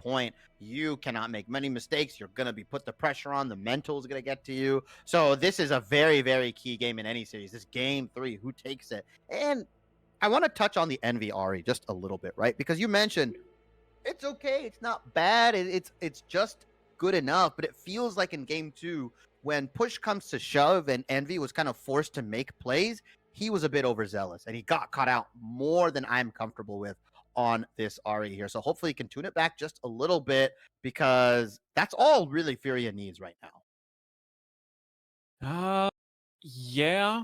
point. You cannot make many mistakes. You're going to be put the pressure on. The mental is going to get to you. So this is a very, very key game in any series. This game 3, who takes it? And I want to touch on the Envy Ari just a little bit, right? Because you mentioned it's okay. It's not bad. It's just good enough. But it feels like in game 2, when push comes to shove and Envy was kind of forced to make plays, he was a bit overzealous and he got caught out more than I'm comfortable with on this Ari here. So hopefully he can tune it back just a little bit, because that's all really Furia needs right now. Yeah.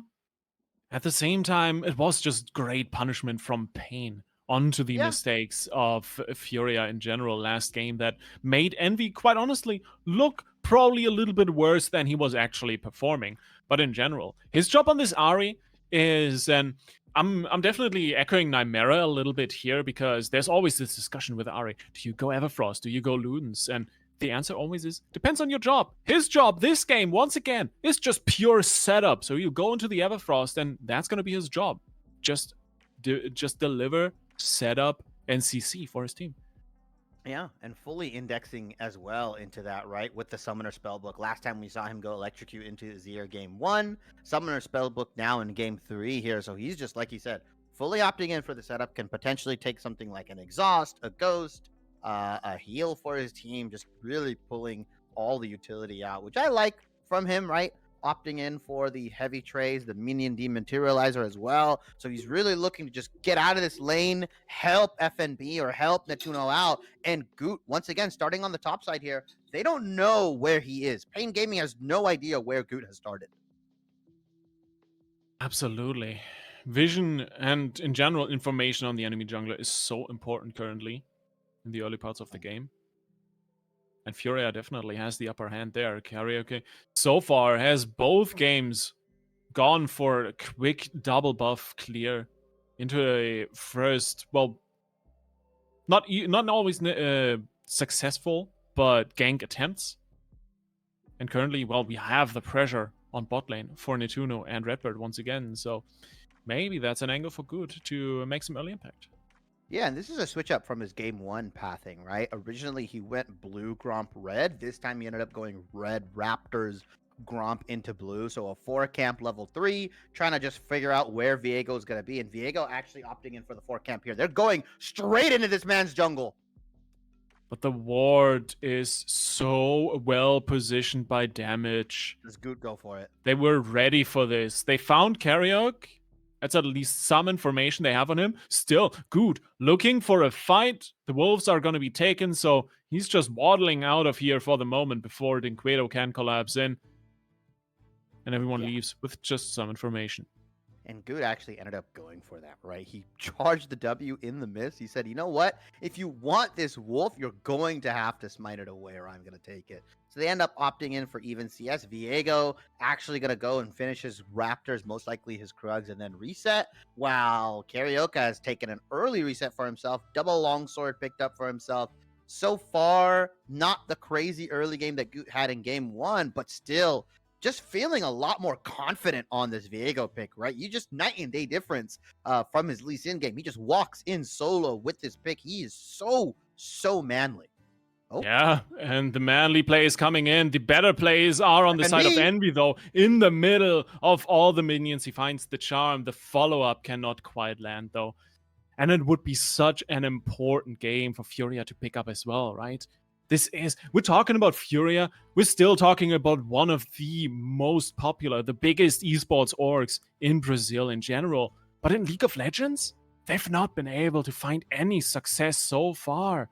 At the same time, it was just great punishment from Pain onto the Yeah. mistakes of Furia in general last game that made Envy, quite honestly, look probably a little bit worse than he was actually performing. But in general, his job on this Ari is, and I'm definitely echoing Nymera a little bit here, because there's always this discussion with Ari. Do you go Everfrost? Do you go Ludens? And the answer always is, depends on your job. His job this game, once again, is just pure setup. So you go into the Everfrost, and that's going to be his job. Just deliver, setup, and CC for his team. Yeah, and fully indexing as well into that, right? With the Summoner Spellbook. Last time we saw him go Electrocute into Azir game 1. Summoner Spellbook now in game 3 here. So he's just, like you said, fully opting in for the setup. Can potentially take something like an Exhaust, a Ghost, a heal for his team. Just really pulling all the utility out, which I like from him, right? Opting in for the heavy trays, the minion dematerializer as well. So he's really looking to just get out of this lane, help FNB or help Netuno out. And Goot, once again, starting on the top side here, they don't know where he is. Pain Gaming has no idea where Goot has started. Absolutely. Vision and, in general, information on the enemy jungler is so important currently in the early parts of the game. And Furia definitely has the upper hand there. Karaoke so far has both games gone for a quick double buff clear into a first, well, not always successful, but gank attempts. And currently, well, we have the pressure on bot lane for Netuno and Redbird once again. So maybe that's an angle for Good to make some early impact. Yeah, and this is a switch up from his game 1 pathing, right? Originally, he went blue, Gromp, red. This time, he ended up going red, Raptors, Gromp into blue. So a 4-camp level 3, trying to just figure out where Viego is going to be. And Viego actually opting in for the 4-camp here. They're going straight into this man's jungle. But the ward is so well positioned by damage. Does Goot go for it? They were ready for this. They found Karaoke. That's at least some information they have on him. Still, Good looking for a fight. The wolves are going to be taken, so he's just waddling out of here for the moment before Dinquedo can collapse in. And everyone leaves with just some information. And Good actually ended up going for that, right? He charged the W in the miss. He said, you know what? If you want this wolf, you're going to have to smite it away or I'm going to take it. So they end up opting in for even CS. Viego actually going to go and finish his Raptors, most likely his Krugs, and then reset, while Karaoke has taken an early reset for himself. Double longsword picked up for himself. So far, not the crazy early game that Goot had in game 1, but still just feeling a lot more confident on this Viego pick, right? You just night and day difference from his Lee Sin game. He just walks in solo with this pick. He is so manly. Oh. Yeah, and the manly plays coming in. The better plays are on the side of Envy, though. In the middle of all the minions, he finds the charm. The follow-up cannot quite land, though. And it would be such an important game for Furia to pick up as well, right? We're talking about Furia. We're still talking about one of the most popular, the biggest esports orgs in Brazil in general. But in League of Legends, they've not been able to find any success so far.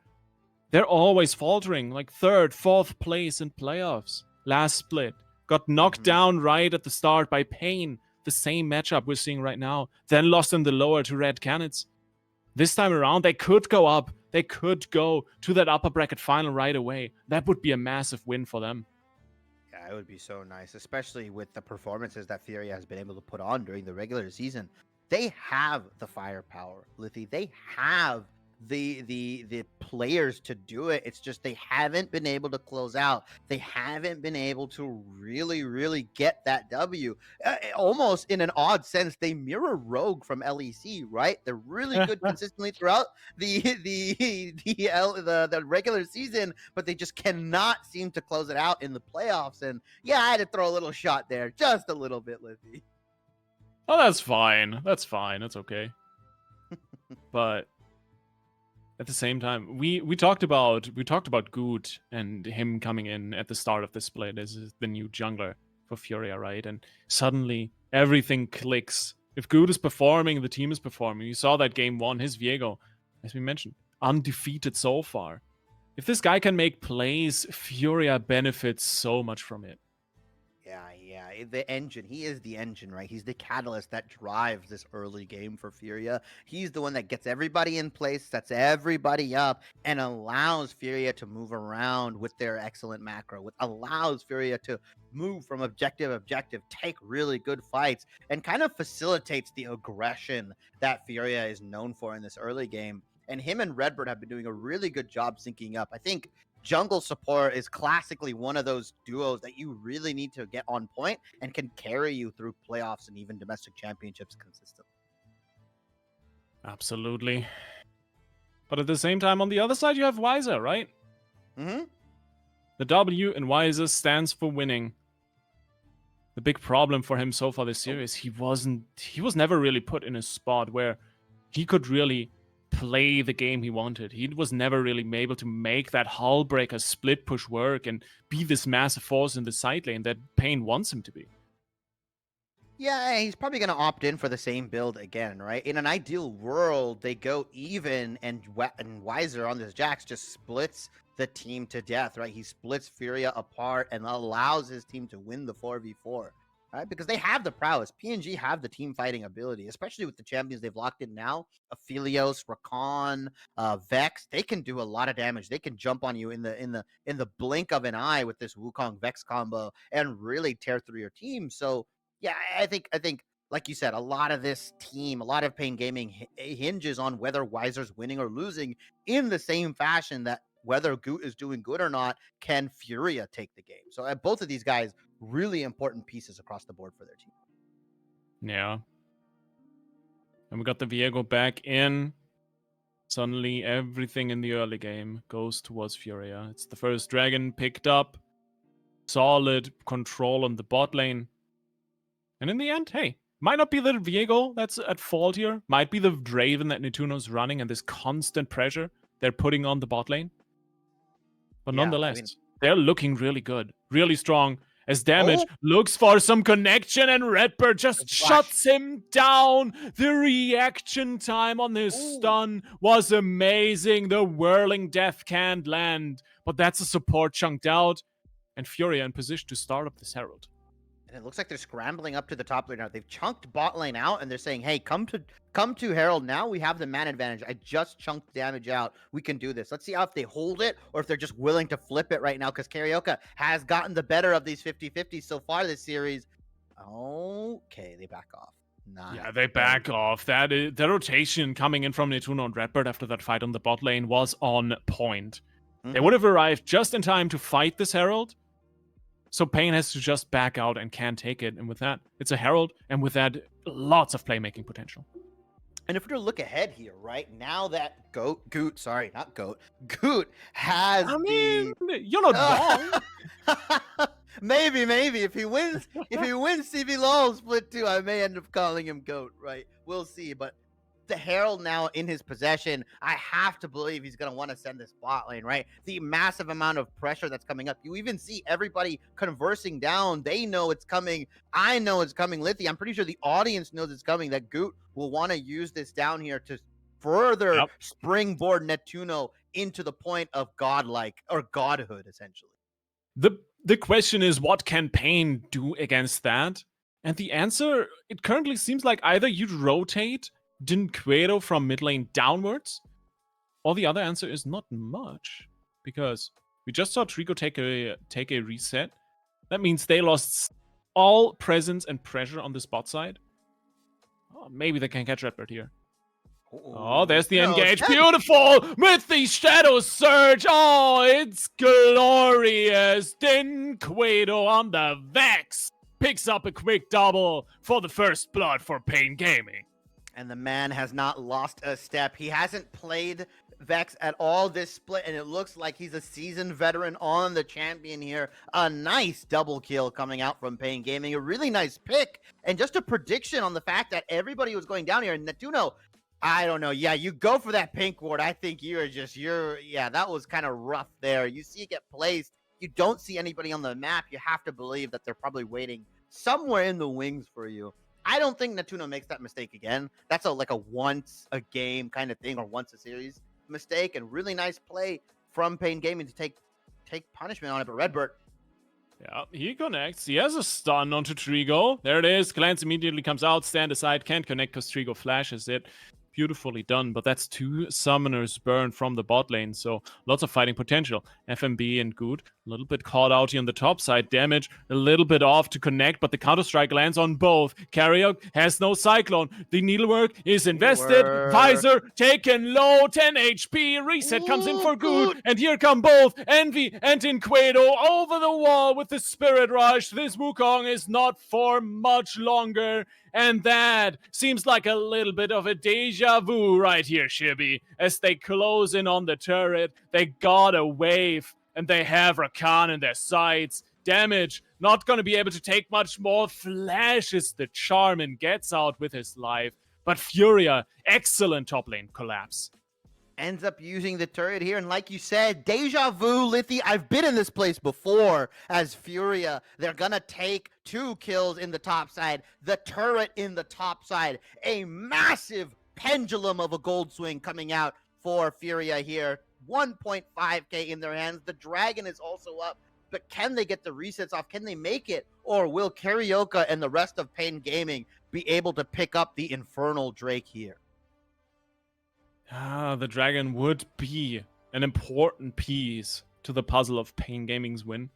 They're always faltering, like 3rd, 4th place in playoffs. Last split, got knocked down right at the start by Pain. The same matchup we're seeing right now. Then lost in the lower to Red Canids. This time around, they could go up. They could go to that upper bracket final right away. That would be a massive win for them. Yeah, it would be so nice, especially with the performances that Furia has been able to put on during the regular season. They have the firepower, Liffy. They have the players to do it. It's just they haven't been able to close out. They haven't been able to really get that W. Almost in an odd sense, they mirror Rogue from LEC, right? They're really good consistently throughout the regular season, but they just cannot seem to close it out in the playoffs. And yeah, I had to throw a little shot there, just a little bit, Liffy. Oh, that's fine. That's fine. That's okay. But at the same time, we talked about Good and him coming in at the start of the split as the new jungler for Furia, right? And suddenly everything clicks. If Good is performing, the team is performing. You saw that game one, his Viego, as we mentioned, undefeated so far. If this guy can make plays, Furia benefits so much from it. Yeah, the engine. He is the engine, right? He's the catalyst that drives this early game for Furia. He's the one that gets everybody in place, sets everybody up, and allows Furia to move around with their excellent macro. Allows Furia to move from objective to objective, take really good fights, and kind of facilitates the aggression that Furia is known for in this early game. And him and Redbird have been doing a really good job syncing up. I think jungle support is classically one of those duos that you really need to get on point and can carry you through playoffs and even domestic championships consistently. Absolutely. But at the same time, on the other side, you have Weiser, right? Mm-hmm. The W in Weiser stands for winning. The big problem for him so far this series, he was never really put in a spot where he could really play the game he wanted. He was never really able to make that hull breaker split push work and be this massive force in the side lane that Pain wants him to be. Yeah, he's probably going to opt in for the same build again, right? In an ideal world, they go even, and Weiser on this Jax just splits the team to death, right? He splits Furia apart and allows his team to win the 4v4. Right? Because they have the prowess. PNG have the team fighting ability, especially with the champions they've locked in now. Aphelios, Rakan, Vex, they can do a lot of damage. They can jump on you in the blink of an eye with this Wukong Vex combo and really tear through your team. So yeah, I think like you said, a lot of this team, a lot of Pain Gaming hinges on whether Weiser's winning or losing in the same fashion that whether Goot is doing good or not, can Furia take the game? So both of these guys, really important pieces across the board for their team. Yeah. And we got the Viego back in. Suddenly, everything in the early game goes towards Furia. It's the first dragon picked up. Solid control on the bot lane. And in the end, hey, might not be the Viego that's at fault here. Might be the Draven that Netuno's running and this constant pressure they're putting on the bot lane. But nonetheless, they're looking really good, really strong. As Damage looks for some connection, and Redbird just shuts him down. The reaction time on his stun was amazing. The whirling death can't land, but that's a support chunked out, and Furia in position to start up this Herald. And it looks like they're scrambling up to the top lane now. They've chunked bot lane out, and they're saying, hey, come to Herald now. We have the man advantage. I just chunked damage out. We can do this. Let's see if they hold it or if they're just willing to flip it right now, because Carioca has gotten the better of these 50-50s so far this series. Okay, they back off. Nice. Yeah, they back off. The rotation coming in from Netuno and Redbird after that fight on the bot lane was on point. Mm-hmm. They would have arrived just in time to fight this Herald. So Pain has to just back out and can't take it. And with that, it's a Herald. And with that, lots of playmaking potential. And if we're to look ahead here, right, now that Goot has you're not wrong. Maybe. If he wins CBLOL Split 2, I may end up calling him Goat, right? We'll see. But the Herald now in his possession, I have to believe he's going to want to send this bot lane, right? The massive amount of pressure that's coming up. You even see everybody conversing down. They know it's coming. I know it's coming. Lithy, I'm pretty sure the audience knows it's coming, that Goot will want to use this down here to further springboard Netuno into the point of godlike or godhood, essentially. The question is, what can Pain do against that? And the answer, it currently seems like either you rotate Dinquero from mid lane downwards, or the other answer is not much, because we just saw Trico take a reset. That means they lost all presence and pressure on the spot side. Oh, maybe they can catch Redbird here. Oh, there's the Netuno engage. said- Beautiful with the shadow surge. Oh, it's glorious. Din Quado on the Vex picks up a quick double for the first blood for Pain Gaming. And the man has not lost a step. He hasn't played Vex at all this split, and it looks like he's a seasoned veteran on the champion here. A nice double kill coming out from Pain Gaming. A really nice pick. And just a prediction on the fact that everybody was going down here. And Netuno, I don't know. Yeah, you go for that pink ward. I think yeah, that was kind of rough there. You see it get placed. You don't see anybody on the map. You have to believe that they're probably waiting somewhere in the wings for you. I don't think Netuno makes that mistake again. That's like a once a game kind of thing, or once a series mistake. And really nice play from Pain Gaming to take punishment on it. But Redbird, yeah, he connects. He has a stun onto Trigo. There it is. Glance immediately comes out. Stand aside. Can't connect because Trigo flashes it. Beautifully done, but that's 2 summoners burned from the bot lane, so lots of fighting potential. FMB and Good, a little bit caught out here on the top side. Damage, a little bit off to connect, but the Counter-Strike lands on both. Carriok has no Cyclone. The needlework is invested. Visor taken low, 10 HP. Reset comes in for Good, and here come both Envy and Inquado over the wall with the Spirit Rush. This Wukong is not for much longer. And that seems like a little bit of a deja vu right here, Shibby. As they close in on the turret, they got a wave, and they have Rakan in their sights. Damage, not going to be able to take much more. Flashes the charm and gets out with his life. But Furia, excellent top lane collapse. ends up using the turret here. And like you said, deja vu, Lithy. I've been in this place before as Furia. They're going to take 2 kills in the top side, the turret in the top side. A massive pendulum of a gold swing coming out for Furia here. 1.5k in their hands. The dragon is also up. But can they get the resets off? Can they make it? Or will Carioca and the rest of Pain Gaming be able to pick up the Infernal Drake here? The dragon would be an important piece to the puzzle of Pain Gaming's win.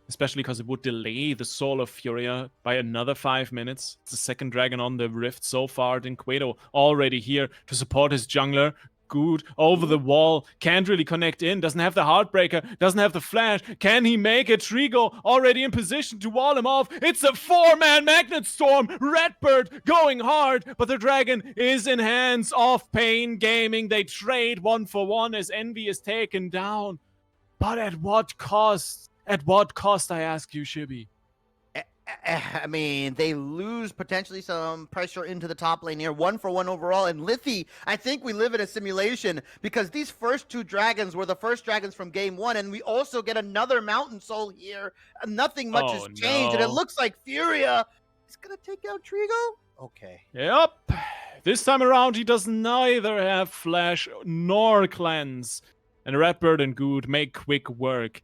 Especially because it would delay the soul of Furia by another 5 minutes. It's the second dragon on the rift so far. Dinquedo already here to support his jungler. Good over the wall, can't really connect in, doesn't have the Heartbreaker, doesn't have the flash. Can he make it? Trigo already in position to wall him off. It's a 4-man Magnet Storm. Redbird going hard, but the dragon is in hands of Pain Gaming. They trade 1-for-1 as Envy is taken down. But at what cost? At what cost, I ask you, Shibby? I mean, they lose potentially some pressure into the top lane here. 1-for-1 overall. And Lithy, I think we live in a simulation because these first 2 dragons were the first dragons from game 1. And we also get another Mountain Soul here. Nothing much has changed. And it looks like Furia is going to take out Trigo. Okay. Yep. This time around, he does neither have Flash nor Cleanse. And Redbird and Good make quick work.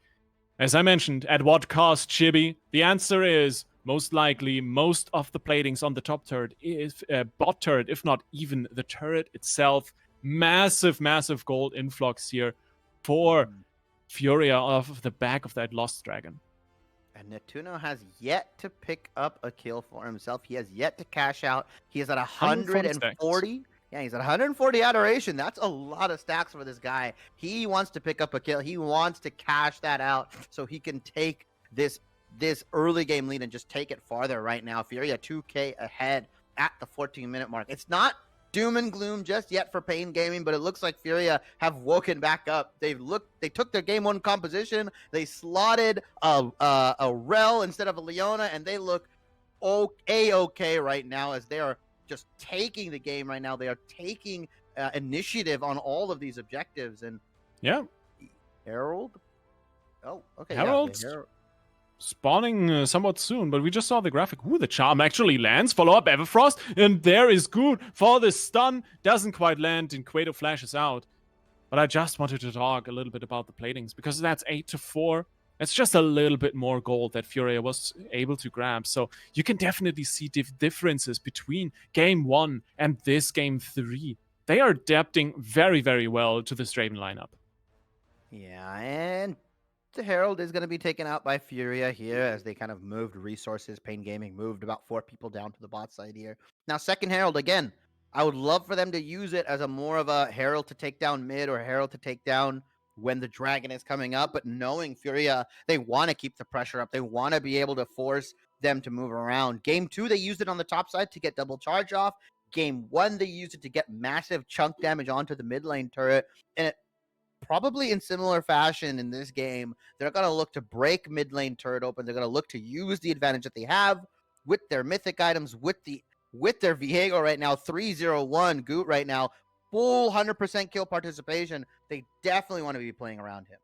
As I mentioned, at what cost, Chibi? The answer is, most likely, most of the platings on the top turret is bot turret, if not even the turret itself. Massive, massive gold influx here for Furia off the back of that Lost Dragon. And Netuno has yet to pick up a kill for himself. He has yet to cash out. He is at 140. Yeah, he's at 140 adoration. That's a lot of stacks for this guy. He wants to pick up a kill. He wants to cash that out so he can take this early game lead and just take it farther right now. Furia 2k ahead at the 14-minute mark. It's not doom and gloom just yet for Pain Gaming, but it looks like Furia have woken back up. They took their game 1 composition. They slotted a Rel instead of a Leona, and they look okay right now as they are just taking the game right now. They are taking initiative on all of these objectives. And yeah, Herald. Oh, okay. Herald's spawning somewhat soon, but we just saw the graphic. Ooh, the charm actually lands. Follow up Everfrost, and there is Good for the stun. Doesn't quite land, and Quado flashes out. But I just wanted to talk a little bit about the platings because that's 8-4. It's just a little bit more gold that Furia was able to grab. So you can definitely see differences between game 1 and this game 3. They are adapting very, very well to this Draven lineup. Yeah, and the Herald is going to be taken out by Furia here as they kind of moved resources. Pain Gaming moved about 4 people down to the bot side here. Now, second Herald again. I would love for them to use it as a more of a herald to take down mid or herald to take down when the dragon is coming up. But knowing Furia, they want to keep the pressure up. They want to be able to force them to move around. Game 2, they used it on the top side to get double charge off. Game 1, they used it to get massive chunk damage onto the mid lane turret. And it probably in similar fashion in this game, they're going to look to break mid lane turret open. They're going to look to use the advantage that they have with their mythic items, with their Viego right now, 301 Goot right now, full 100% kill participation. They definitely want to be playing around him.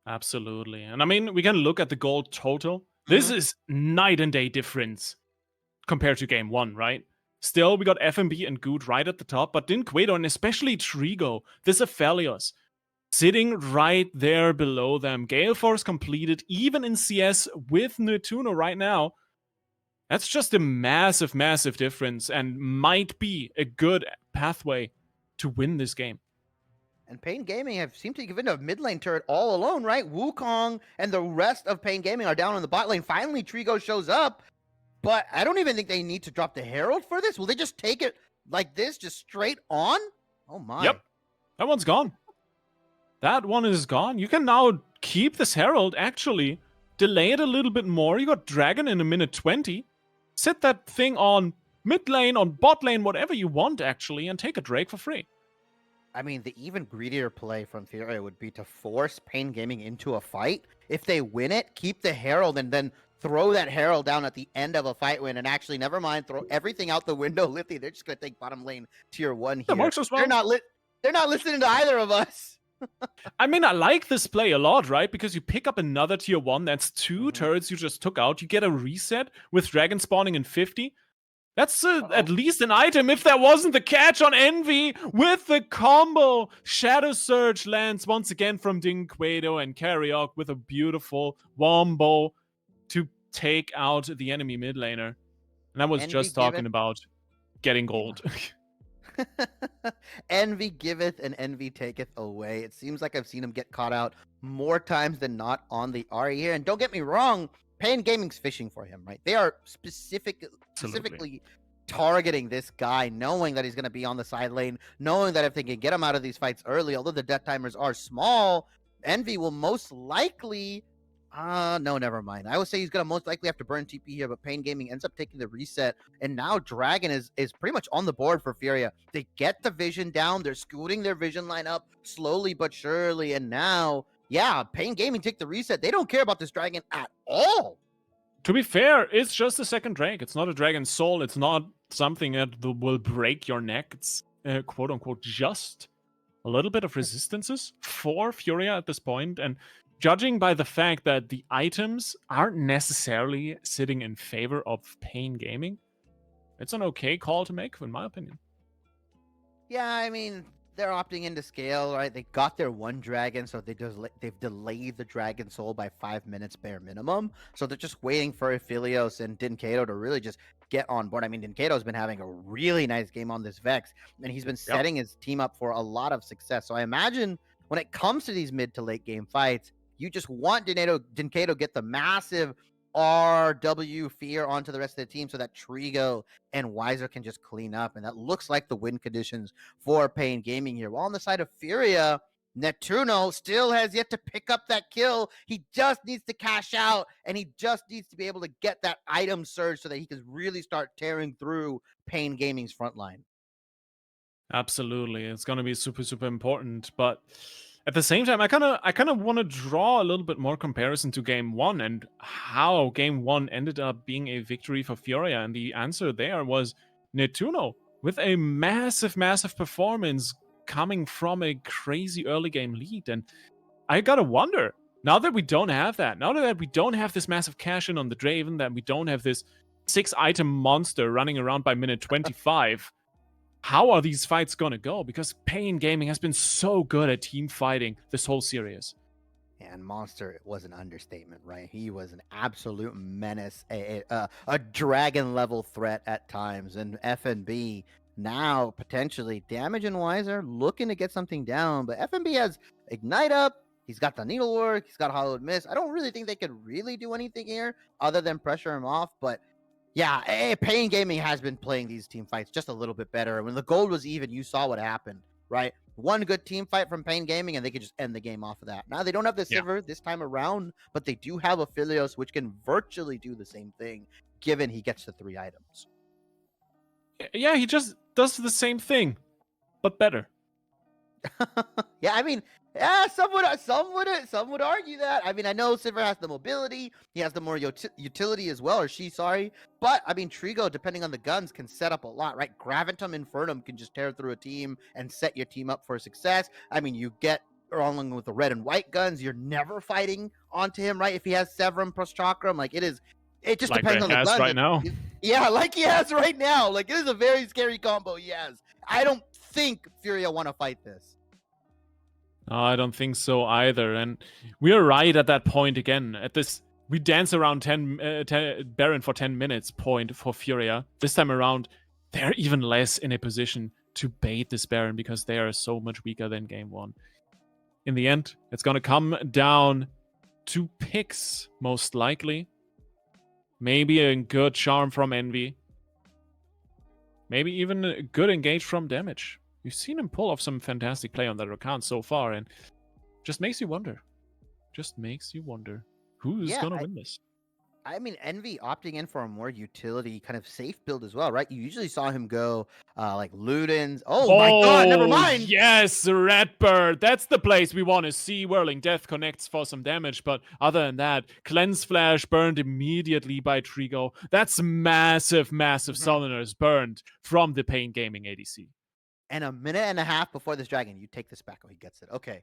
Absolutely. And I mean, we can look at the gold total. This is night and day difference compared to game 1, right? Still, we got FMB and Good right at the top, but Dinquedo and especially Trigo, this Aphelios, sitting right there below them. Gale Force completed, even in CS with Neptuno right now. That's just a massive, massive difference and might be a good pathway to win this game. And Pain Gaming have seemed to give in a mid lane turret all alone, right? Wukong and the rest of Pain Gaming are down on the bot lane. Finally, Trigo shows up, but I don't even think they need to drop the Herald for this. Will they just take it like this, just straight on? Oh my. Yep. That one's gone. That one is gone. You can now keep this Herald, actually. Delay it a little bit more. You got Dragon in a minute 20. Set that thing on mid lane, on bot lane, whatever you want, actually, and take a Drake for free. I mean, the even greedier play from Furia would be to force Pain Gaming into a fight. If they win it, keep the Herald and then throw that Herald down at the end of a fight win. And actually, never mind, throw everything out the window. Lithy, they're just going to take bottom lane tier 1 here. That works as well. They're not listening to either of us. I mean, I like this play a lot, right? Because you pick up another tier 1, that's 2 turrets you just took out. You get a reset with Dragon spawning in 50. That's at least an item if there wasn't the catch on Envy with the combo. Shadow Surge lands once again from Dinquedo and Carriok with a beautiful wombo to take out the enemy mid laner. And I was Envy just talking about getting gold. Envy giveth and envy taketh away. It seems like I've seen him get caught out more times than not on the RE here. And don't get me wrong, Pain Gaming's fishing for him, right? They are specifically targeting this guy, knowing that he's going to be on the side lane, knowing that if they can get him out of these fights early, although the death timers are small, Envy will most likely... no, never mind. I would say he's going to most likely have to burn TP here, but Pain Gaming ends up taking the reset, and now Dragon is pretty much on the board for Furia. They get the vision down, they're scooting their vision line up slowly but surely, and now, yeah, Pain Gaming take the reset. They don't care about this Dragon at all. To be fair, it's just a second Drake. It's not a Dragon Soul. It's not something that will break your neck. It's quote-unquote just a little bit of resistances for Furia at this point, and judging by the fact that the items aren't necessarily sitting in favor of Pain Gaming, it's an okay call to make, in my opinion. Yeah, I mean, they're opting into scale, right? They got their one dragon, so they've delayed the Dragon Soul by 5 minutes bare minimum. So they're just waiting for Aphelios and Dinquedo to really just get on board. I mean, Dinquedo's been having a really nice game on this Vex, and he's been setting his team up for a lot of success. So I imagine when it comes to these mid to late game fights, you just want Dinquedo get the massive RW fear onto the rest of the team so that Trigo and Weiser can just clean up. And that looks like the win conditions for Pain Gaming here. While on the side of Furia, Neptuno still has yet to pick up that kill. He just needs to cash out, and he just needs to be able to get that item surge so that he can really start tearing through Pain Gaming's front line. Absolutely. It's going to be super, super important. But at the same time, I kind of want to draw a little bit more comparison to game 1 and how game 1 ended up being a victory for Furia. And the answer there was Neptuno with a massive, massive performance coming from a crazy early game lead. And I got to wonder, now that we don't have that, now that we don't have this massive cash in on the Draven, that we don't have this 6-item monster running around by minute 25, how are these fights gonna go? Because Pain Gaming has been so good at team fighting this whole series. And Monster was an understatement, right? He was an absolute menace, a dragon level threat at times. And FNB now potentially Damage and Weiser looking to get something down, but FNB has Ignite up. He's got the Needlework. He's got Hollowed Mist. I don't really think they could really do anything here other than pressure him off, but Yeah, Pain Gaming has been playing these team fights just a little bit better. When the gold was even, you saw what happened, right? One good team fight from Pain Gaming, and they could just end the game off of that. Now they don't have the Yeah. Sivir this time around, but they do have Aphelios, which can virtually do the same thing, given he gets the 3 items. Yeah, he just does the same thing, but better. Yeah, I mean, yeah, some would argue that. I mean, I know Sivir has the mobility, he has the more utility as well, or she, sorry. But I mean, Trigo, depending on the guns, can set up a lot, right? Gravitum Infernum can just tear through a team and set your team up for success. I mean, you get along with the red and white guns, you're never fighting onto him, right? If he has Severum plus Chakram, like it just Like depends on the guns. right now. Yeah, like he has right now. Like it is a very scary combo he has. I don't think Furia want to fight this. No, I don't think so either. And we are right at that point again. At this, we dance around 10 Baron for 10 minutes point for Furia. This time around, they're even less in a position to bait this Baron because they are so much weaker than game 1. In the end, it's going to come down to picks, most likely. Maybe a good charm from Envy. Maybe even a good engage from damage. We've seen him pull off some fantastic play on that account so far, and just makes you wonder. Just makes you wonder who's going to win this. I mean, Envy opting in for a more utility kind of safe build as well, right? You usually saw him go like Ludens. Oh my god, never mind. Yes, Redbird. That's the place we want to see. Whirling Death connects for some damage, but other than that, Cleanse Flash burned immediately by Trigo. That's massive summoners burned from the Pain Gaming ADC. And a minute and a half before this dragon, you take this back. Oh, he gets it. Okay.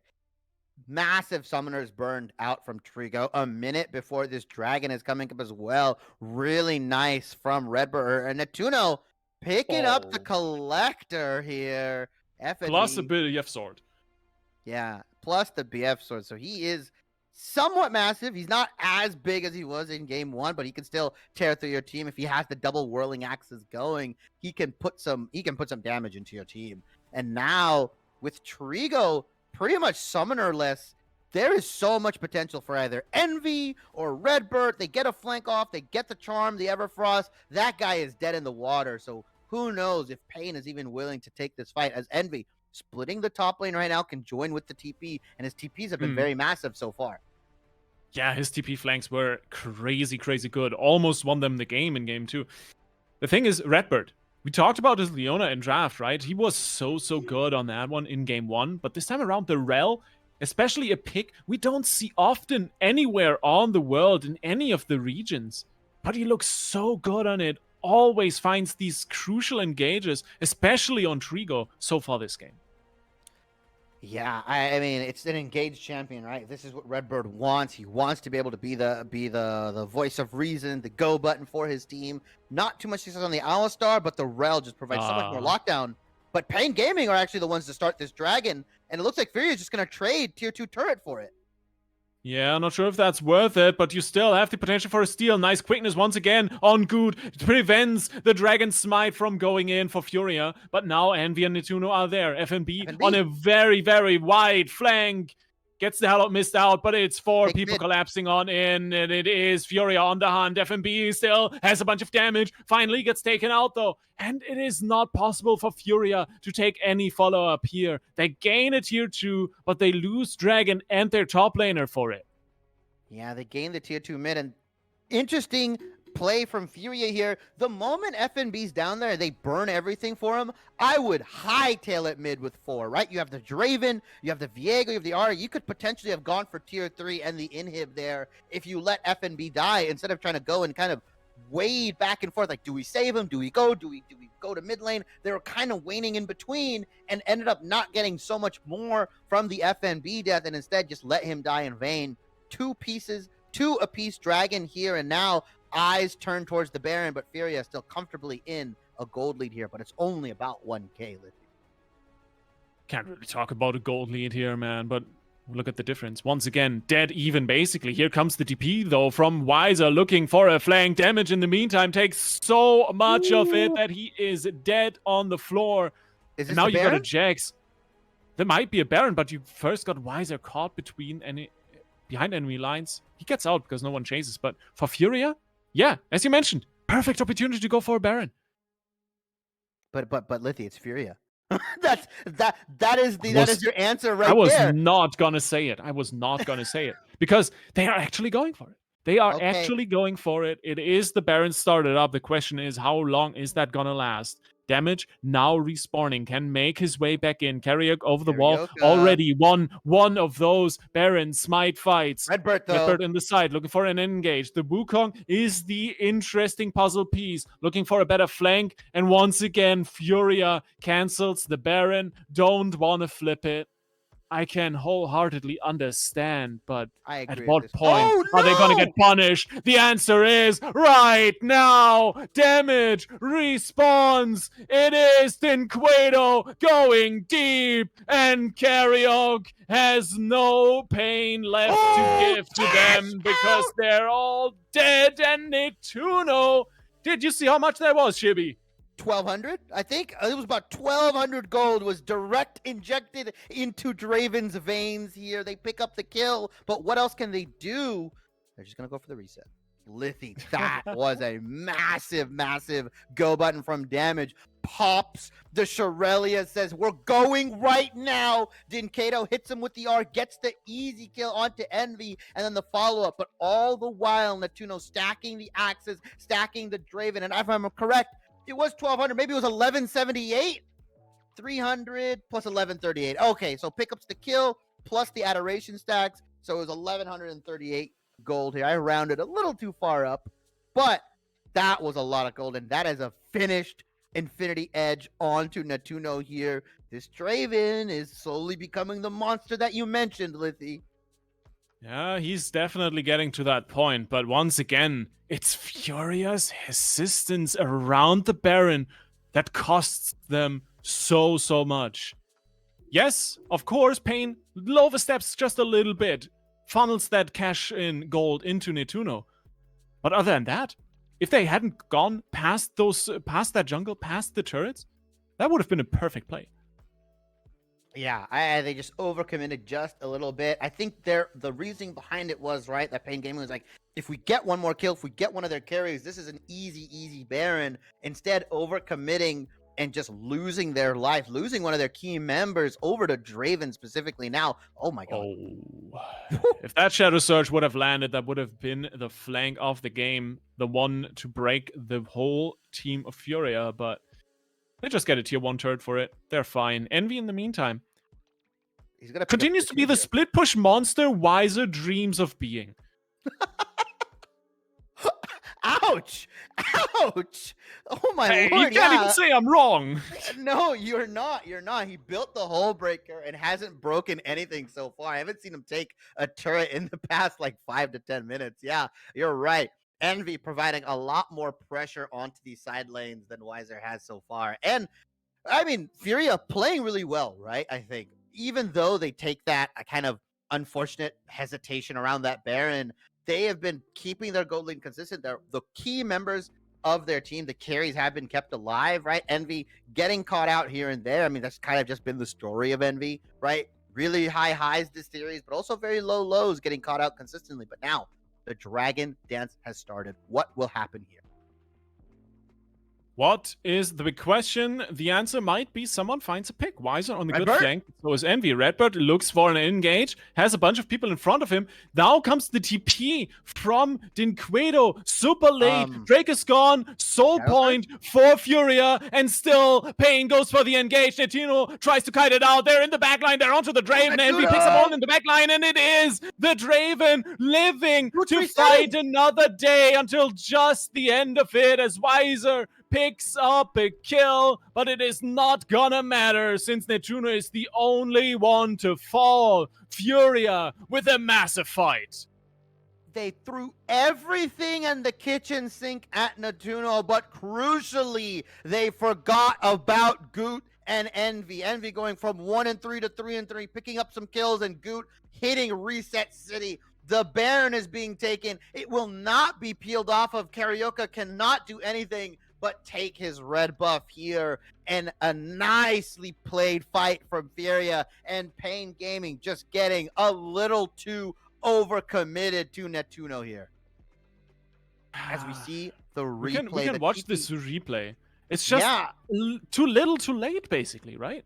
Massive summoners burned out from Trigo a minute before this dragon is coming up as well. Really nice from Redbird. And Natuno picking up the collector here. FNB. Plus a BF sword. Yeah, plus the BF sword. So he is somewhat massive. He's not as big as he was in game 1, but he can still tear through your team. If he has the double whirling axes going, he can put some damage into your team. And now with Trigo pretty much summonerless, there is so much potential for either Envy or Redbird. They get a flank off, they get the charm, the Everfrost. That guy is dead in the water. So who knows if Pain is even willing to take this fight, as Envy splitting the top lane right now can join with the TP, and his TPs have been very massive so far. Yeah, his TP flanks were crazy good. Almost won them the game in game 2. The thing is, Redbird, we talked about his Leona in draft, right? He was so good on that one in game 1, but this time around, the Rel, especially a pick we don't see often anywhere on the world in any of the regions, but he looks so good on it. Always finds these crucial engages, especially on Trigo so far this game. Yeah, I mean, it's an engaged champion, right? This is what Redbird wants. He wants to be able to be the voice of reason, the go button for his team. Not too much success on the Alistar, but the Rel just provides so much more lockdown. But Pain Gaming are actually the ones to start this dragon, and it looks like Furia is just going to trade tier 2 turret for it. Yeah, I'm not sure if that's worth it, but you still have the potential for a steal. Nice quickness once again on Good. It prevents the Dragon Smite from going in for Furia. But now Envy and Netuno are there. FNB on a very wide flank. Gets the hell missed out, but it's 4 people collapsing on in, and it is Furia on the hunt. FNB still has a bunch of damage. Finally gets taken out, though. And it is not possible for Furia to take any follow-up here. They gain a tier 2, but they lose Dragon and their top laner for it. Yeah, they gain the tier 2 mid, and interesting play from Furia here. The moment FNB's down there, they burn everything for him. I would hightail it mid with 4, right? You have the Draven, you have the Viego, you have the Ahri. You could potentially have gone for tier 3 and the inhib there if you let FNB die instead of trying to go and kind of wade back and forth. Like, do we save him? Do we go? Do we go to mid lane? They were kind of waning in between and ended up not getting so much more from the FNB death, and instead just let him die in vain. 2 pieces, 2 apiece dragon here, and now eyes turn towards the Baron, but Furia is still comfortably in a gold lead here, but it's only about 1k. Can't really talk about a gold lead here, man, but look at the difference. Once again, dead even, basically. Here comes the TP, though, from Weiser, looking for a flank. Damage in the meantime takes so much of it that he is dead on the floor. Is this and now you Baron? got a Jax. There might be a Baron, but you first got Weiser caught behind enemy lines. He gets out because no one chases, but for Furia, yeah, as you mentioned, Perfect opportunity to go for a Baron. But Lithy, it's Furia. that is your answer right there. I was not gonna say it. Because they are actually going for it. They are actually going for it. It is the Baron started up. The question is, how long is that gonna last? Damage now respawning, can make his way back in. Carrier over the wall, already won one of those Baron smite fights. Redbird in the side, looking for an engage. The Wukong is the interesting puzzle piece, looking for a better flank. And once again, Furia cancels the Baron. Don't want to flip it. I can wholeheartedly understand, but at what point are they going to get punished? The answer is right now. Damage respawns. It is Dinquedo going deep, and Karaoke has no pain left to give to them because they're all dead. And Netuno, did you see how much that was, Shibby? 1,200, I think. It was about 1,200 gold was direct injected into Draven's veins here. They pick up the kill, but what else can they do? They're just going to go for the reset. Lithy, that was a massive go button from Damage. Pops the Shirelia, says, we're going right now. Dinquedo hits him with the R, gets the easy kill onto Envy, and then the follow-up. But all the while, Netuno stacking the axes, stacking the Draven, and if I'm correct, it was 1,200. Maybe it was 1,178. 300 plus 1,138. Okay, so pickups the kill plus the adoration stacks. So it was 1,138 gold here. I rounded a little too far up, but that was a lot of gold, and that is a finished Infinity Edge onto Netuno here. This Draven is slowly becoming the monster that you mentioned, Lithy. Yeah, he's definitely getting to that point, but once again, it's Furia's assistance around the Baron that costs them so much. Yes, of course, Pain oversteps just a little bit, funnels that cash in gold into Netuno. But other than that, if they hadn't gone past that jungle, past the turrets, that would have been a perfect play. Yeah, they just overcommitted just a little bit. I think the reasoning behind it was, right, that Pain Gaming was like, if we get one more kill, if we get one of their carries, this is an easy Baron. Instead, overcommitting and just losing their life, losing one of their key members over to Draven specifically now. Oh my god. If that Shadow Surge would have landed, that would have been the flank of the game, the one to break the whole team of Furia, but they just get a tier 1 turret for it. They're fine. Envy, in the meantime, he's gonna continues to be the split push monster Wiser dreams of being. Ouch! Oh my lord! You can't even say I'm wrong. No, you're not. He built the Hull Breaker and hasn't broken anything so far. I haven't seen him take a turret in the past like 5 to 10 minutes. Yeah, you're right. Envy providing a lot more pressure onto these side lanes than Wiser has so far. And I mean, Furia playing really well, right? I think even though they take that kind of unfortunate hesitation around that Baron, they have been keeping their gold lane consistent. The key members of their team, the carries, have been kept alive, right? Envy getting caught out here and there. I mean, that's kind of just been the story of Envy, right? Really high highs this series, but also very low lows, getting caught out consistently. But now the Dragon Dance has started. What will happen here? What is the big question? The answer might be someone finds a pick. Wiser on the good flank. So is Envy. Redbird looks for an engage, has a bunch of people in front of him. Now comes the TP from Dinquedo. Super late. Drake is gone. Soul point for Furia. And still, Pain goes for the engage. Netuno tries to kite it out. They're in the backline. They're onto the Draven. Envy picks up on in the backline. And it is the Draven living to fight another day until just the end of it as Wiser picks up a kill, but it is not gonna matter since Netuno is the only one to fall. Furia with a massive fight. They threw everything in the kitchen sink at Netuno, but crucially, they forgot about Goot and Envy. Envy going from 1-3 to 3-3, picking up some kills, and Goot hitting Reset City. The Baron is being taken. It will not be peeled off of. Karaoke cannot do anything but take his red buff here, and a nicely played fight from Furia, and Pain Gaming just getting a little too overcommitted to Netuno here. As we see the replay. We can the watch TP this replay. It's just Yeah. too little, too late, basically, right?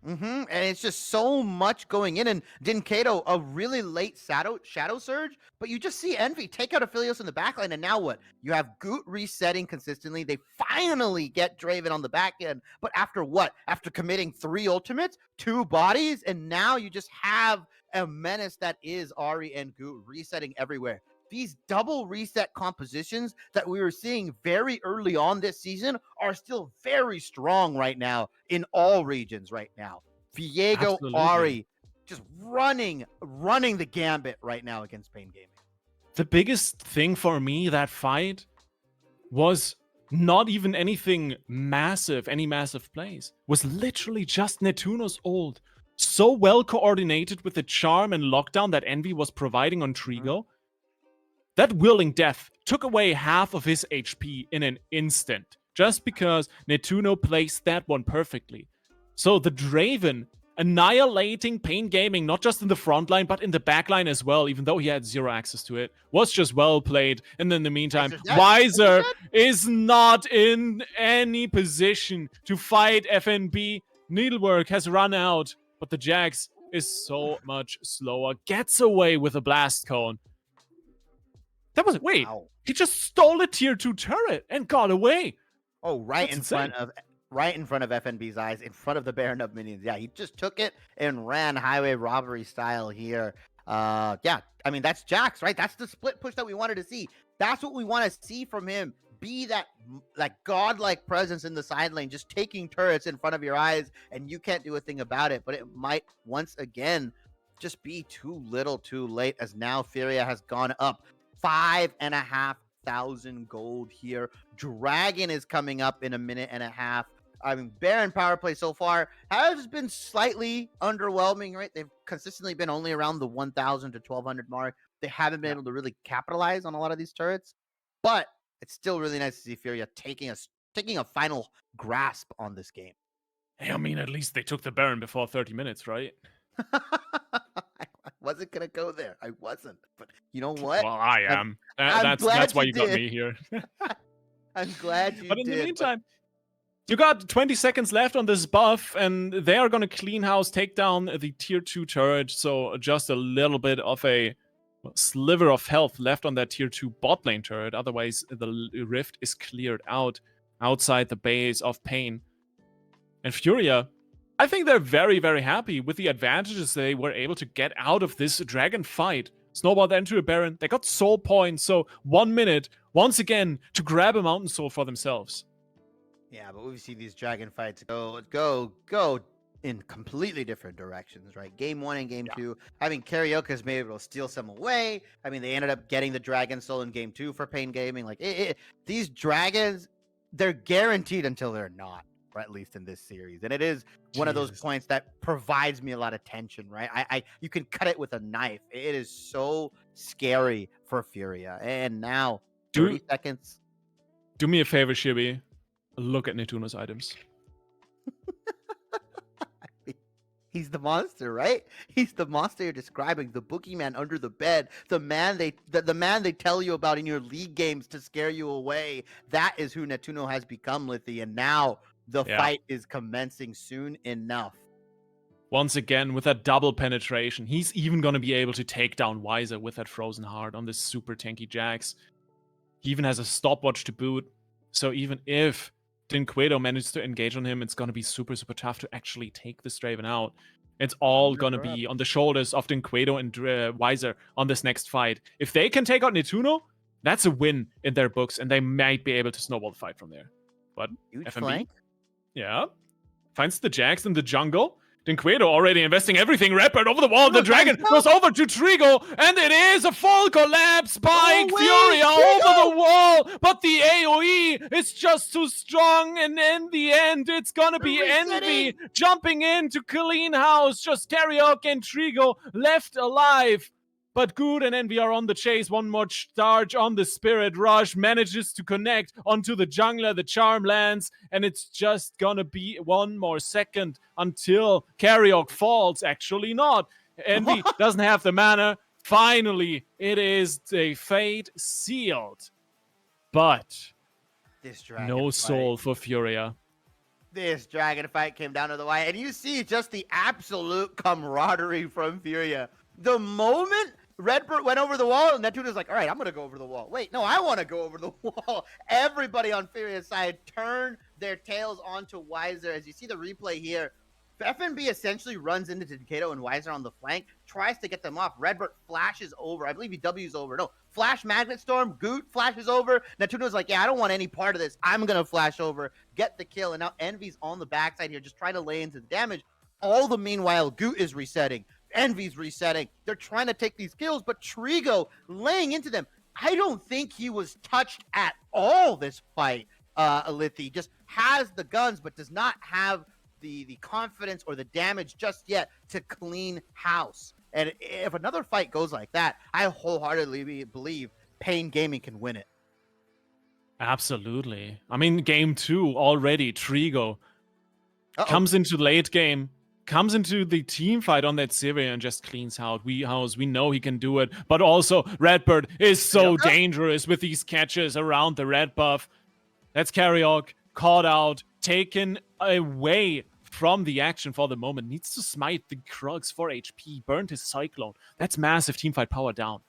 And it's just so much going in. And Dinkato, a really late shadow surge, but you just see Envy take out Aphelios in the backline. And now what? You have Goot resetting consistently. They finally get Draven on the back end. But after what? After committing 3 ultimates, 2 bodies, and now you just have a menace that is Ahri and Goot resetting everywhere. These double reset compositions that we were seeing very early on this season are still very strong right now in all regions right now. Viego, Absolutely. Ahri, just running the gambit right now against Pain Gaming. The biggest thing for me that fight was not even anything massive, any massive plays. Was literally just Netuno's ult. So well coordinated with the charm and lockdown that Envy was providing on Trigo. That willing death took away half of his HP in an instant, just because Netuno placed that one perfectly. So the Draven annihilating Pain Gaming, not just in the front line, but in the back line as well, even though he had 0 access to it, was just well played. And in the meantime, Weiser is not in any position to fight FNB. Needlework has run out, but the Jax is so much slower. Gets away with a blast cone. That was it. Wait, he just stole a tier 2 turret and got away. Oh, right in front of FNB's eyes, in front of the Baron of minions. Yeah, he just took it and ran highway robbery style here. Yeah, I mean, that's Jax, right? That's the split push that we wanted to see. That's what we want to see from him. Be that godlike presence in the side lane, just taking turrets in front of your eyes, and you can't do a thing about it. But it might once again just be too little too late, as now Furia has gone up 5,500 gold here. Dragon is coming up in a minute and a half. I mean, Baron power play so far has been slightly underwhelming, right? They've consistently been only around the 1,000 to 1,200 mark. They haven't been able to really capitalize on a lot of these turrets, but it's still really nice to see Furia taking a final grasp on this game. Hey, I mean, at least they took the Baron before 30 minutes, right? I wasn't gonna go there. I wasn't, but you know what? Well, I am. That's why you got me here. I'm glad you did. But in the meantime, you got 20 seconds left on this buff, and they are going to clean house, take down the tier 2 turret. So just a little bit of a sliver of health left on that tier 2 bot lane turret. Otherwise, the rift is cleared out outside the base of Pain. And Furia, I think they're very, very happy with the advantages they were able to get out of this dragon fight. Snowballed into a Baron. They got soul points, so 1 minute, once again, to grab a mountain soul for themselves. Yeah, but we see these dragon fights go in completely different directions, right? Game 1 and Game 2. I mean, Karaoke's maybe able to steal some away. I mean, they ended up getting the dragon soul in Game 2 for Pain Gaming. Like, these dragons, they're guaranteed until they're not. At least in this series, and it is one of those points that provides me a lot of tension, right? You can cut it with a knife. It is so scary for Furia. And now 30 seconds. Do me a favor, Shibi. Look at Netuno's items. He's the monster, right? He's the monster you're describing, the boogeyman under the bed, the man they tell you about in your league games to scare you away. That is who Netuno has become, Lithy, and now the fight is commencing soon enough. Once again, with that double penetration, he's even going to be able to take down Weiser with that Frozen Heart on this super tanky Jax. He even has a stopwatch to boot. So even if Dinquedo manages to engage on him, it's going to be super, super tough to actually take this Draven out. It's all going to be on the shoulders of Dinquedo and Weiser on this next fight. If they can take out Netuno, that's a win in their books, and they might be able to snowball the fight from there. But huge FNB, flank. Yeah, finds the Jax in the jungle. Dinquedo already investing everything. Rapid over the wall. The dragon goes over to Trigo, and it is a full collapse by Furia over the wall. But the AoE is just too strong, and in the end, it's gonna be Envy jumping in to clean house. Just Karaoke and Trigo left alive. But Good and Envy are on the chase. One more charge on the Spirit Rush. Manages to connect onto the jungler. The charm lands. And it's just gonna be 1 more second until Karaoke falls. Actually not. Envy doesn't have the mana. Finally, it is the fate sealed. But This dragon No fight. soul for Furia. This dragon fight came down to the wire, and you see just the absolute camaraderie from Furia. The moment Redbird went over the wall, and Neptune's like, all right, I'm going to go over the wall. Wait, no, I want to go over the wall. Everybody on Furia's side turned their tails onto Weiser. As you see the replay here, FNB essentially runs into Decato and Weiser on the flank, tries to get them off. Redbird flashes over. I believe he W's over. No, Flash Magnet Storm. Goot flashes over. Neptuno's like, yeah, I don't want any part of this. I'm going to flash over, get the kill. And now Envy's on the backside here, just trying to lay into the damage. All the meanwhile, Goot is resetting. Envy's resetting. They're trying to take these kills, but Trigo laying into them. I don't think he was touched at all this fight. Alithi just has the guns, but does not have the confidence or the damage just yet to clean house. And if another fight goes like that, I wholeheartedly believe Pain Gaming can win it. Absolutely. I mean, game 2 already, Trigo comes into late game, comes into the team fight on that Syria and just cleans out. We know he can do it, but also Redbird is so dangerous with these catches around the red buff. That's Karaok caught out, taken away from the action for the moment. Needs to smite the Krugs for HP, burned his Cyclone. That's massive teamfight power down.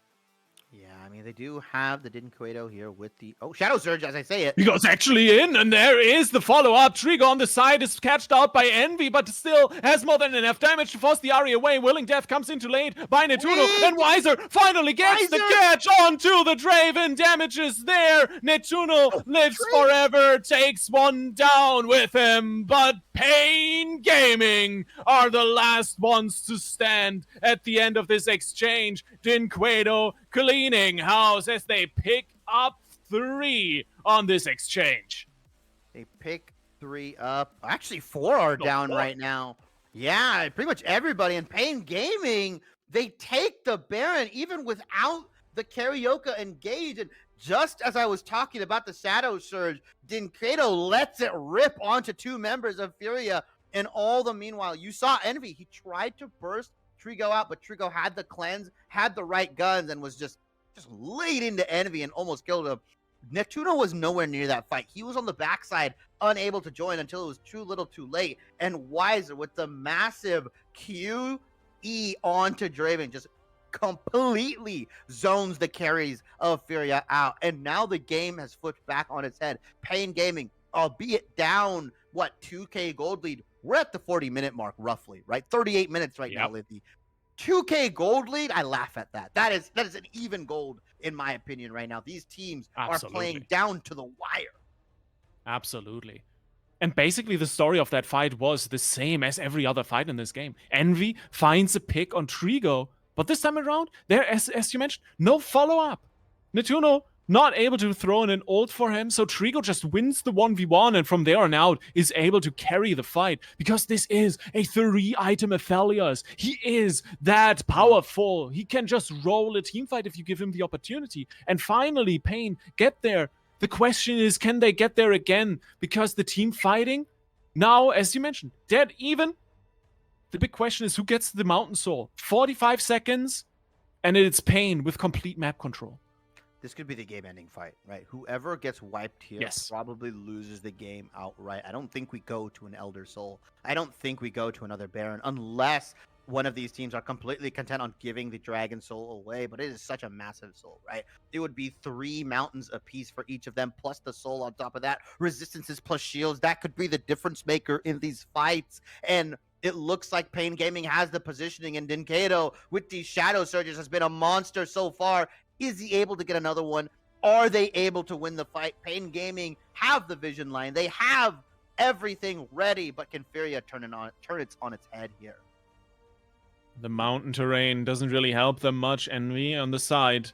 Yeah, I mean, they do have the Din Cueto here with the... Oh, Shadow Surge, as I say it. He goes actually in, and there is the follow-up. Trigo on the side is catched out by Envy, but still has more than enough damage to force the Ari away. Willing Death comes into late by Netuno, and Weiser finally gets the catch onto the Draven. Damages there. Netuno lives forever, takes one down with him, but Pain Gaming are the last ones to stand at the end of this exchange. Din Cueto cleaning house as they pick up 3 on this exchange. They pick 3 up. Actually, 4 are down right now. Yeah, pretty much everybody. And Pain Gaming, they take the Baron even without the Karaoke engage. And just as I was talking about the Shadow Surge, Din Cueto lets it rip onto 2 members of Furia. And all the meanwhile, you saw Envy. He tried to burst Trigo out, but Trigo had the cleanse, had the right guns, and was just laid into Envy and almost killed him. Neptuno was nowhere near that fight. He was on the backside, unable to join until it was too little too late. And Weiser with the massive QE onto Draven just completely zones the carries of Furia out. And now the game has flipped back on its head. Pain Gaming, albeit down, 2K gold lead. We're at the 40-minute mark, roughly, right? 38 minutes right now, Liffy. 2K gold lead, I laugh at that. That is an even gold, in my opinion, right now. These teams are playing down to the wire. Absolutely. And basically, the story of that fight was the same as every other fight in this game. Envy finds a pick on Trigo, but this time around, there, as you mentioned, no follow-up. Netuno not able to throw in an ult for him, so Trigo just wins the 1v1 and from there on out is able to carry the fight because this is a 3-item Aphelios. He is that powerful. He can just roll a team fight if you give him the opportunity. And finally, Pain get there. The question is, can they get there again? Because the team fighting, now, as you mentioned, dead even. The big question is, who gets the Mountain Soul? 45 seconds, and it's Pain with complete map control. This could be the game-ending fight, right? Whoever gets wiped here probably loses the game outright. I don't think we go to an Elder Soul. I don't think we go to another Baron unless one of these teams are completely content on giving the Dragon Soul away, but it is such a massive soul, right? It would be 3 mountains apiece for each of them, plus the soul on top of that. Resistances plus shields, that could be the difference maker in these fights. And it looks like Pain Gaming has the positioning, and Dinkato with these Shadow Surges has been a monster so far. Is he able to get another one? Are they able to win the fight? Pain Gaming have the vision line. They have everything ready, but can Furia turn it on its head here? The mountain terrain doesn't really help them much. Envy on the side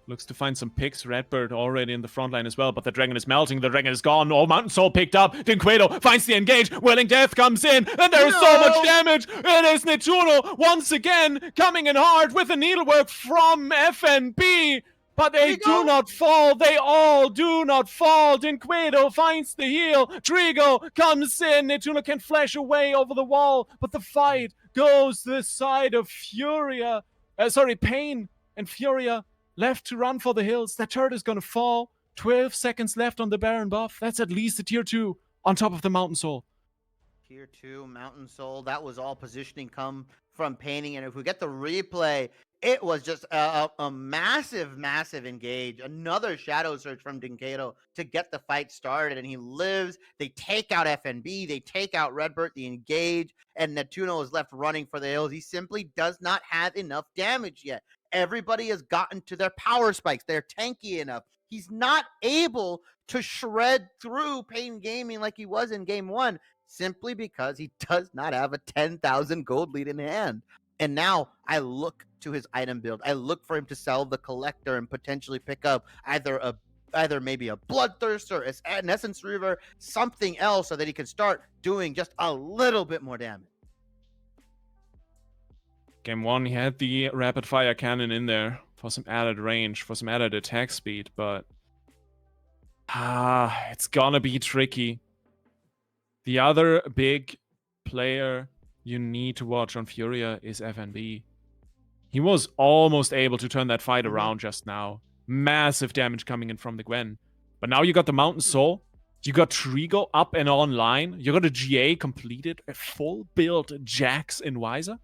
looks to find some picks. Redbird already in the front line as well, but the dragon is melting. The dragon is gone. Oh, Mountain Soul picked up. Dinquedo finds the engage. Willing Death comes in, and there is so much damage. It is Netuno once again coming in hard with a needlework from FNB. But they do not fall. They all do not fall. Dinquedo finds the heal. Trigo comes in. Netuno can flash away over the wall, but the fight goes to the side of Pain and Furia left to run for the hills. That turret is going to fall. 12 seconds left on the Baron buff. That's at least a tier 2 on top of the Mountain Soul. Tier 2, Mountain Soul. That was all positioning come from painting. And if we get the replay, it was just a massive, massive engage. Another Shadow Search from Dinkato to get the fight started. And he lives. They take out FNB. They take out Redbird, the engage. And Natuno is left running for the hills. He simply does not have enough damage yet. Everybody has gotten to their power spikes. They're tanky enough. He's not able to shred through Pain Gaming like he was in game 1, simply because he does not have a 10,000 gold lead in hand. And now I look to his item build. I look for him to sell the Collector and potentially pick up either maybe a Bloodthirster, an Essence Reaver, something else, so that he can start doing just a little bit more damage. Game 1, he had the rapid fire cannon in there for some added range, for some added attack speed, but it's gonna be tricky. The other big player you need to watch on Furia is FNB. He was almost able to turn that fight around just now. Massive damage coming in from the Gwen. But now you got the Mountain Soul. You got Trigo up and online. You got a GA completed. A full build Jax in Wiser.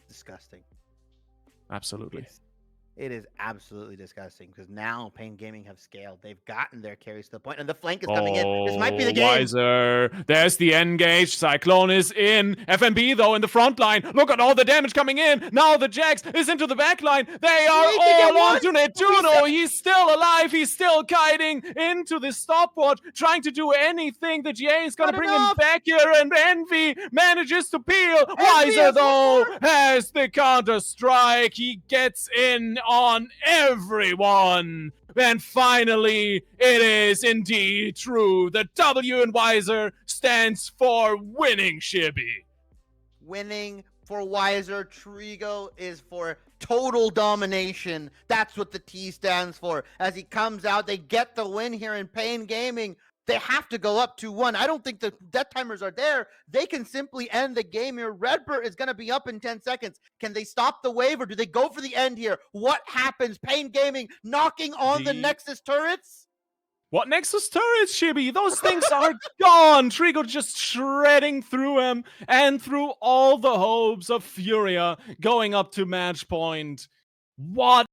Disgusting. Absolutely. It is absolutely disgusting, because now Pain Gaming have scaled. They've gotten their carries to the point, and the flank is coming in. This might be the game. Wiser. There's the engage. Cyclone is in. FNB, though, in the front line. Look at all the damage coming in. Now the Jax is into the back line. They are all on to Netuno. He's still alive. He's still kiting into the stopwatch, trying to do anything. The GA is going to bring him back here, and Envy manages to peel. Wiser, though, has the counter-strike. He gets in on everyone. And finally, it is indeed true. The W in Wiser stands for winning, Shibby. Winning for Wiser. Trigo is for total domination. That's what the T stands for. As he comes out, they get the win here in Pain Gaming. They have to go up 2-1. I don't think the death timers are there. They can simply end the game here. Redbird is going to be up in 10 seconds. Can they stop the wave, or do they go for the end here? What happens? Pain Gaming knocking on the Nexus turrets? What Nexus turrets, Shibby? Those things are gone. Trigo just shredding through them and through all the hopes of Furia going up to match point. What